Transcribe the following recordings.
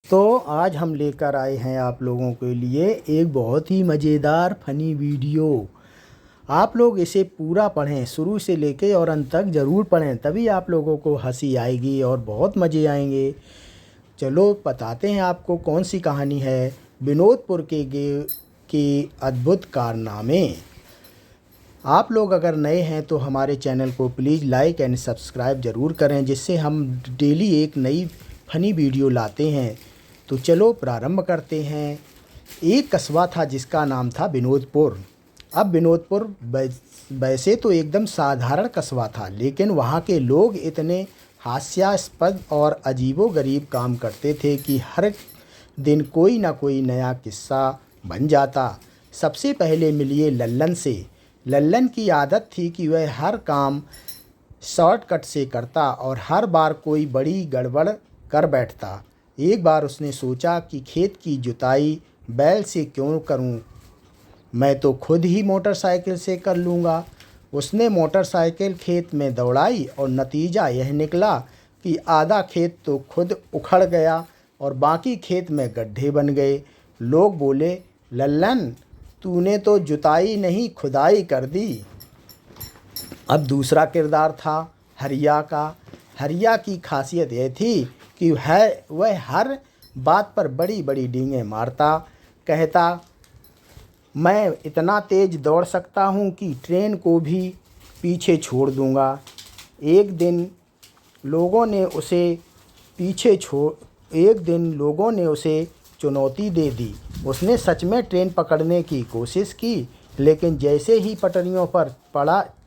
तो आज हम लेकर आए हैं आप लोगों के लिए एक बहुत ही मज़ेदार फ़नी वीडियो। आप लोग इसे पूरा पढ़ें, शुरू से लेके और अंत तक ज़रूर पढ़ें, तभी आप लोगों को हंसी आएगी और बहुत मज़े आएंगे। चलो बताते हैं आपको कौन सी कहानी है। विनोदपुर के अद्भुत कारनामे। आप लोग अगर नए हैं तो हमारे चैनल को प्लीज़ लाइक एंड सब्सक्राइब ज़रूर करें, जिससे हम डेली एक नई फ़नी वीडियो लाते हैं। तो चलो प्रारंभ करते हैं। एक कस्बा था जिसका नाम था विनोदपुर। अब विनोदपुर वैसे तो एकदम साधारण कस्बा था, लेकिन वहाँ के लोग इतने हास्यास्पद और अजीबोगरीब काम करते थे कि हर दिन कोई ना कोई नया किस्सा बन जाता। सबसे पहले मिलिए लल्लन से। लल्लन की आदत थी कि वह हर काम शॉर्टकट से करता और हर बार कोई बड़ी गड़बड़ कर बैठता। एक बार उसने सोचा कि खेत की जुताई बैल से क्यों करूं, मैं तो खुद ही मोटरसाइकिल से कर लूँगा। उसने मोटरसाइकिल खेत में दौड़ाई और नतीजा यह निकला कि आधा खेत तो खुद उखड़ गया और बाकी खेत में गड्ढे बन गए। लोग बोले, लल्लन तूने तो जुताई नहीं खुदाई कर दी। अब दूसरा किरदार था हरिया का। हरिया की खासियत यह थी कि वह हर बात पर बड़ी बड़ी डींगें मारता। कहता, मैं इतना तेज़ दौड़ सकता हूँ कि ट्रेन को भी पीछे छोड़ दूँगा। एक दिन लोगों ने उसे चुनौती दे दी। उसने सच में ट्रेन पकड़ने की कोशिश की, लेकिन जैसे ही पटरियों पर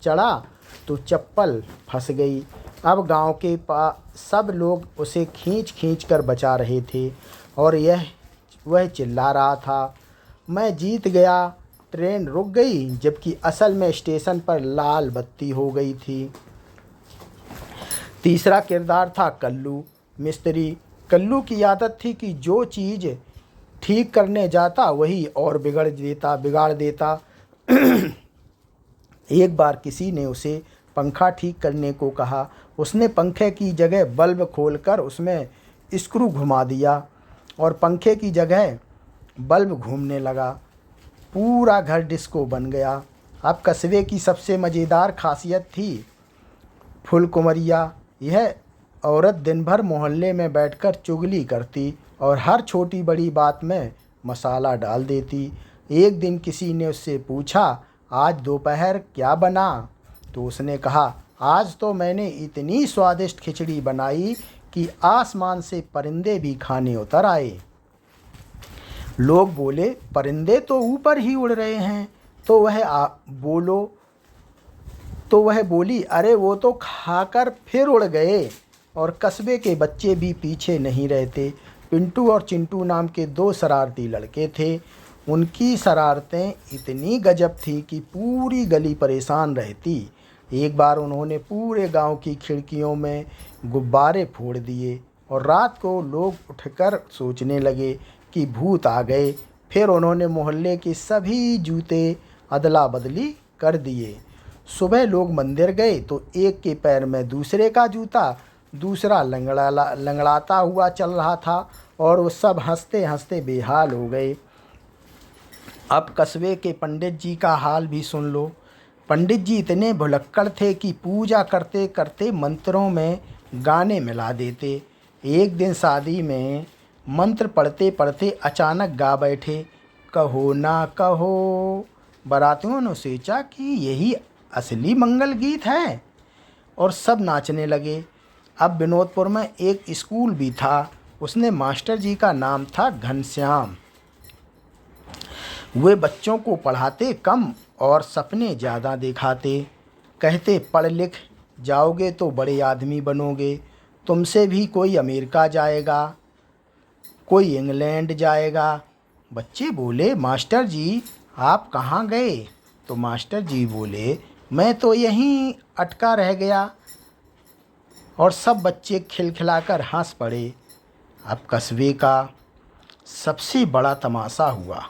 चढ़ा तो चप्पल फंस गई। अब गांव के सब लोग उसे खींच खींच कर बचा रहे थे और वह चिल्ला रहा था, मैं जीत गया। ट्रेन रुक गई, जबकि असल में स्टेशन पर लाल बत्ती हो गई थी। तीसरा किरदार था कल्लू मिस्त्री। कल्लू की आदत थी कि जो चीज़ ठीक करने जाता वही और बिगाड़ देता। एक बार किसी ने उसे पंखा ठीक करने को कहा। उसने पंखे की जगह बल्ब खोलकर उसमें स्क्रू घुमा दिया और पंखे की जगह बल्ब घूमने लगा। पूरा घर डिस्को बन गया। अब कस्बे की सबसे मज़ेदार खासियत थी फुलकुमरिया। यह औरत दिन भर मोहल्ले में बैठकर चुगली करती और हर छोटी बड़ी बात में मसाला डाल देती। एक दिन किसी ने उससे पूछा, आज दोपहर क्या बना? तो उसने कहा, आज तो मैंने इतनी स्वादिष्ट खिचड़ी बनाई कि आसमान से परिंदे भी खाने उतर आए। लोग बोले, परिंदे तो ऊपर ही उड़ रहे हैं। तो वह बोली, अरे वो तो खाकर फिर उड़ गए। और कस्बे के बच्चे भी पीछे नहीं रहते। पिंटू और चिंटू नाम के दो शरारती लड़के थे। उनकी शरारतें इतनी गजब थी कि पूरी गली परेशान रहती। एक बार उन्होंने पूरे गांव की खिड़कियों में गुब्बारे फोड़ दिए और रात को लोग उठकर सोचने लगे कि भूत आ गए। फिर उन्होंने मोहल्ले के सभी जूते अदला बदली कर दिए। सुबह लोग मंदिर गए तो एक के पैर में दूसरे का जूता, दूसरा लंगड़ाता हुआ चल रहा था और वो सब हंसते हंसते बेहाल हो गए। अब कस्बे के पंडित जी का हाल भी सुन लो। पंडित जी इतने भुलक्कड़ थे कि पूजा करते करते मंत्रों में गाने मिला देते। एक दिन शादी में मंत्र पढ़ते पढ़ते अचानक गा बैठे, कहो ना कहो। बारातियों ने सोचा कि यही असली मंगल गीत है और सब नाचने लगे। अब विनोदपुर में एक स्कूल भी था। उसने मास्टर जी का नाम था घनश्याम। वे बच्चों को पढ़ाते कम और सपने ज़्यादा दिखाते। कहते, पढ़ लिख जाओगे तो बड़े आदमी बनोगे। तुमसे भी कोई अमेरिका जाएगा, कोई इंग्लैंड जाएगा। बच्चे बोले, मास्टर जी आप कहाँ गए? तो मास्टर जी बोले, मैं तो यहीं अटका रह गया। और सब बच्चे खिलखिलाकर हंस पड़े। अब कस्बे का सबसे बड़ा तमाशा हुआ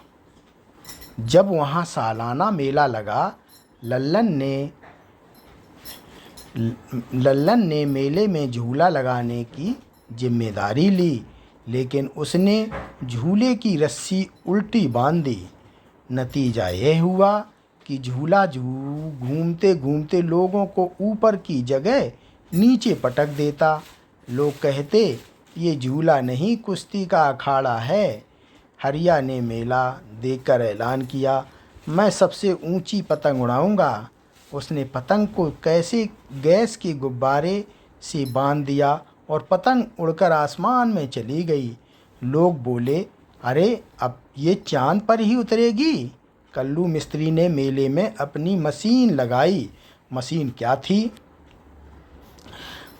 जब वहाँ सालाना मेला लगा। लल्लन ने मेले में झूला लगाने की जिम्मेदारी ली। लेकिन उसने झूले की रस्सी उल्टी बांध दी। नतीजा यह हुआ कि झूला घूमते घूमते लोगों को ऊपर की जगह नीचे पटक देता। लोग कहते, ये झूला नहीं कुश्ती का अखाड़ा है। हरिया ने मेला देखकर ऐलान किया, मैं सबसे ऊंची पतंग उड़ाऊंगा। उसने पतंग को कैसे गैस के गुब्बारे से बांध दिया और पतंग उड़कर आसमान में चली गई। लोग बोले, अरे अब ये चांद पर ही उतरेगी। कल्लू मिस्त्री ने मेले में अपनी मशीन लगाई। मशीन क्या थी?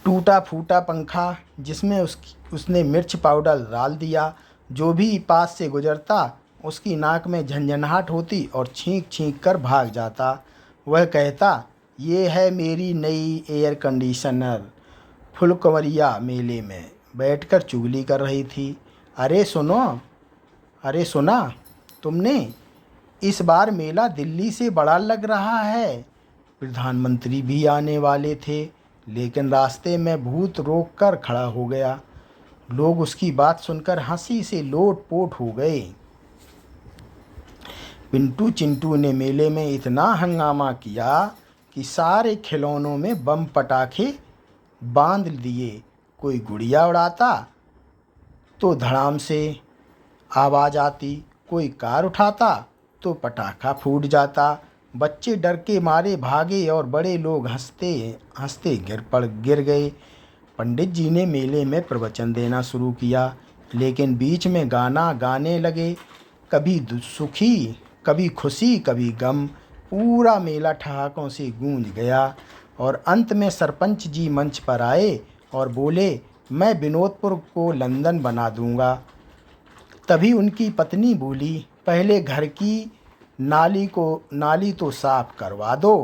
टूटा फूटा पंखा जिसमें उसने मिर्च पाउडर डाल दिया। जो भी पास से गुजरता उसकी नाक में झंझनाहट होती और छींक छींक कर भाग जाता। वह कहता, ये है मेरी नई एयर कंडीशनर। फुलकुंवरिया मेले में बैठकर चुगली कर रही थी। अरे सुना तुमने, इस बार मेला दिल्ली से बड़ा लग रहा है। प्रधानमंत्री भी आने वाले थे, लेकिन रास्ते में भूत रोक कर खड़ा हो गया। लोग उसकी बात सुनकर हंसी से लोटपोट हो गए। पिंटू चिंटू ने मेले में इतना हंगामा किया कि सारे खिलौनों में बम पटाखे बांध दिए। कोई गुड़िया उड़ाता तो धड़ाम से आवाज़ आती, कोई कार उठाता तो पटाखा फूट जाता। बच्चे डर के मारे भागे और बड़े लोग हंसते हंसते गिर गए। पंडित जी ने मेले में प्रवचन देना शुरू किया, लेकिन बीच में गाना गाने लगे, कभी सुखी, कभी खुशी, कभी गम। पूरा मेला ठहाकों से गूंज गया और अंत में सरपंच जी मंच पर आए और बोले, मैं विनोदपुर को लंदन बना दूंगा। तभी उनकी पत्नी बोली, पहले घर की नाली तो साफ करवा दो।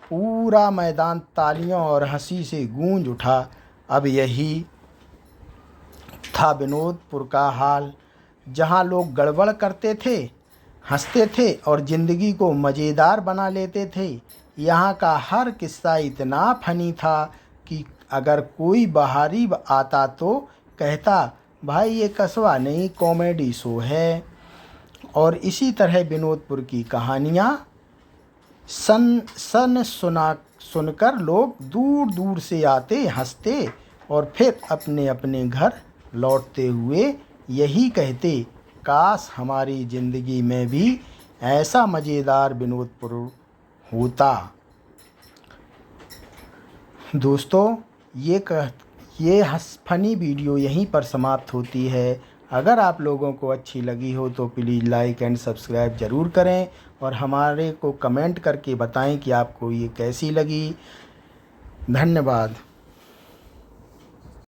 पूरा मैदान तालियों और हंसी से गूंज उठा। अब यही था विनोदपुर का हाल, जहां लोग गड़बड़ करते थे, हंसते थे और ज़िंदगी को मज़ेदार बना लेते थे। यहाँ का हर किस्सा इतना फनी था कि अगर कोई बाहरी आता तो कहता, भाई ये कस्बा नहीं कॉमेडी शो है। और इसी तरह विनोदपुर की कहानियाँ सुनकर लोग दूर दूर से आते, हंसते और फिर अपने अपने घर लौटते हुए यही कहते, काश हमारी ज़िंदगी में भी ऐसा मज़ेदार विनोदपुर होता। दोस्तों, ये फनी वीडियो यहीं पर समाप्त होती है। अगर आप लोगों को अच्छी लगी हो तो प्लीज़ लाइक एंड सब्सक्राइब ज़रूर करें और हमारे को कमेंट करके बताएं कि आपको ये कैसी लगी। धन्यवाद।